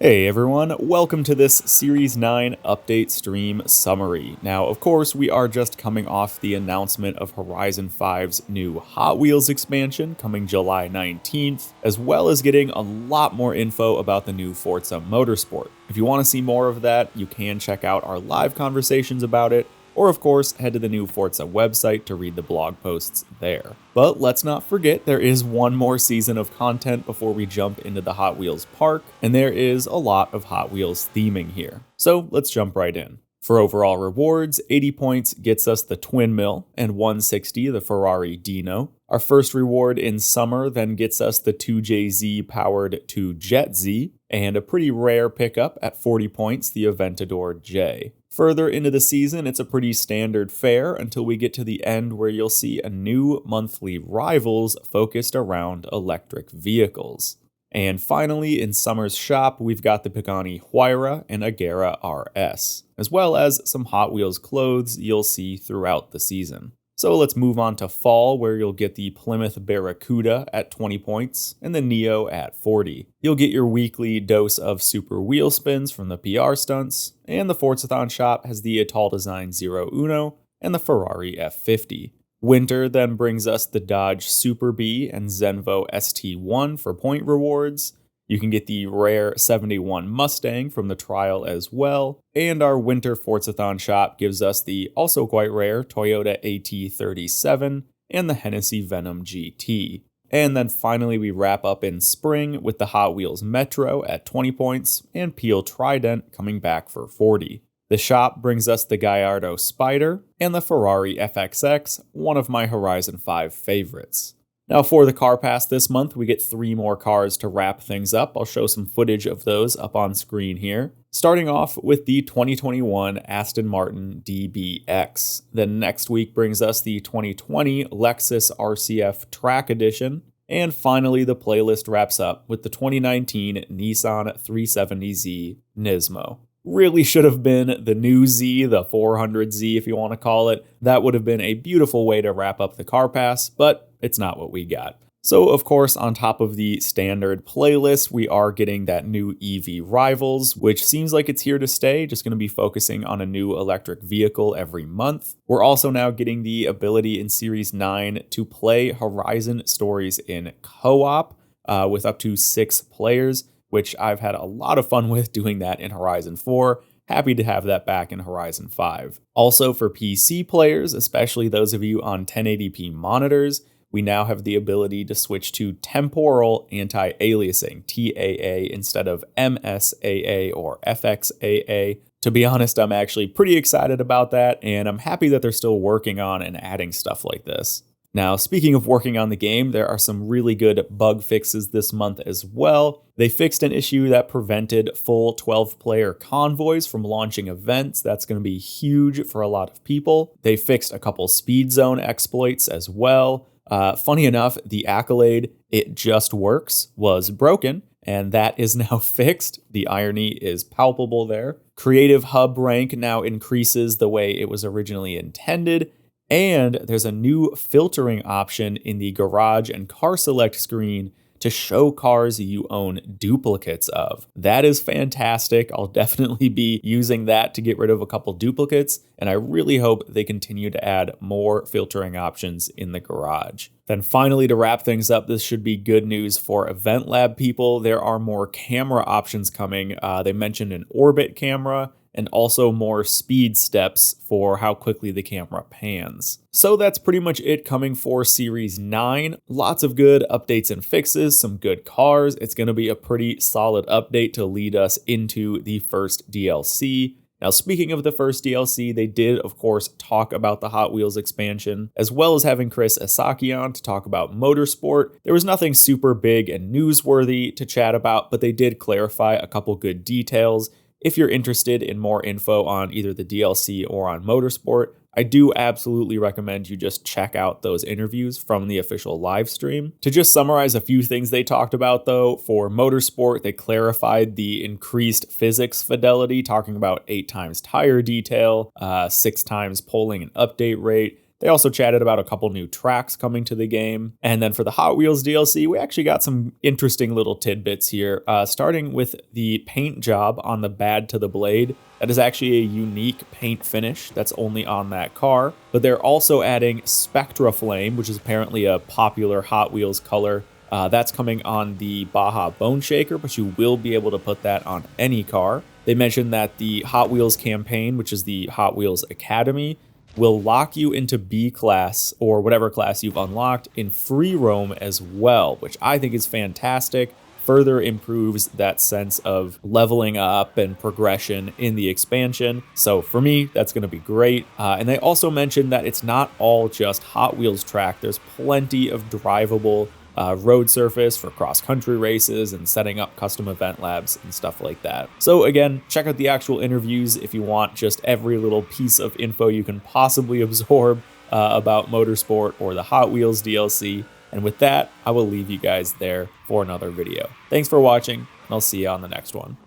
Hey everyone, welcome to this Series 9 update stream summary. Now, of course, we are just coming off the announcement of Horizon 5's new Hot Wheels expansion coming July 19th, as well as getting a lot more info about the new Forza Motorsport. If you want to see more of that, you can check out our live conversations about it, or of course, head to the new Forza website to read the blog posts there. But let's not forget there is one more season of content before we jump into the Hot Wheels park, and there is a lot of Hot Wheels theming here. So let's jump right in. For overall rewards, 80 points gets us the Twin Mill, and 160 the Ferrari Dino. Our first reward in summer then gets us the 2JZ powered 2JetZ, and a pretty rare pickup at 40 points, the Aventador J. Further into the season, it's a pretty standard fare until we get to the end where you'll see a new monthly Rivals focused around electric vehicles. And finally, in summer's shop, we've got the Pagani Huayra and Agera RS, as well as some Hot Wheels clothes you'll see throughout the season. So let's move on to fall, where you'll get the Plymouth Barracuda at 20 points and the Neo at 40. You'll get your weekly dose of super wheel spins from the PR stunts, and the Forzathon shop has the Ital Design Zero Uno and the Ferrari F50. Winter then brings us the Dodge Super Bee and Zenvo ST1 for point rewards. You can get the rare 71 Mustang from the trial as well, and our Winter Forzathon shop gives us the also quite rare Toyota AT37 and the Hennessy Venom GT. And then finally we wrap up in spring with the Hot Wheels Metro at 20 points and Peel Trident coming back for 40. The shop brings us the Gallardo Spider and the Ferrari FXX, one of my Horizon 5 favorites. Now for the car pass this month, we get 3 more cars to wrap things up. I'll show some footage of those up on screen here. Starting off with the 2021 Aston Martin DBX. Then next week brings us the 2020 Lexus RCF Track Edition. And finally, the playlist wraps up with the 2019 Nissan 370Z Nismo. Really should have been the new Z, the 400Z if you want to call it. That would have been a beautiful way to wrap up the car pass, but it's not what we got. So of course, on top of the standard playlist, we are getting that new EV Rivals, which seems like it's here to stay, just going to be focusing on a new electric vehicle every month. We're also now getting the ability in Series 9 to play Horizon stories in co-op with up to 6 players, which I've had a lot of fun with doing that in Horizon 4. Happy to have that back in Horizon 5. Also for PC players, especially those of you on 1080p monitors, we now have the ability to switch to temporal anti-aliasing, TAA, instead of MSAA or FXAA. To be honest, I'm actually pretty excited about that, and I'm happy that they're still working on and adding stuff like this. Now, speaking of working on the game, there are some really good bug fixes this month as well. They fixed an issue that prevented full 12-player convoys from launching events. That's going to be huge for a lot of people. They fixed a couple speed zone exploits as well. Funny enough, the accolade, "It just works," was broken, and that is now fixed. The irony is palpable there. Creative Hub rank now increases the way it was originally intended. And there's a new filtering option in the Garage and Car Select screen to show cars you own duplicates of. That is fantastic. I'll definitely be using that to get rid of a couple duplicates, and I really hope they continue to add more filtering options in the garage. Then finally, to wrap things up, this should be good news for Event Lab people. There are more camera options coming. They mentioned an orbit camera, and also more speed steps for how quickly the camera pans. So that's pretty much it coming for Series 9. Lots of good updates and fixes, some good cars. It's going to be a pretty solid update to lead us into the first DLC. Now, speaking of the first DLC, they did, of course, talk about the Hot Wheels expansion, as well as having Chris Esaki on to talk about Motorsport. There was nothing super big and newsworthy to chat about, but they did clarify a couple good details. If you're interested in more info on either the DLC or on Motorsport, I do absolutely recommend you just check out those interviews from the official live stream. To just summarize a few things they talked about though, for Motorsport, they clarified the increased physics fidelity, talking about 8 times tire detail, 6 times polling and update rate. They also chatted about a couple new tracks coming to the game. And then for the Hot Wheels DLC, we actually got some interesting little tidbits here, starting with the paint job on the Bad to the Blade. That is actually a unique paint finish that's only on that car. But they're also adding Spectra Flame, which is apparently a popular Hot Wheels color. That's coming on the Baja Bone Shaker, but you will be able to put that on any car. They mentioned that the Hot Wheels campaign, which is the Hot Wheels Academy, will lock you into B class or whatever class you've unlocked in free roam as well, which I think is fantastic. Further improves that sense of leveling up and progression in the expansion. So for me, that's going to be great. And they also mentioned that it's not all just Hot Wheels track. There's plenty of drivable road surface for cross-country races and setting up custom event labs and stuff like that. So again, check out the actual interviews if you want just every little piece of info you can possibly absorb about Motorsport or the Hot Wheels DLC. And with that, I will leave you guys there for another video. Thanks for watching, and I'll see you on the next one.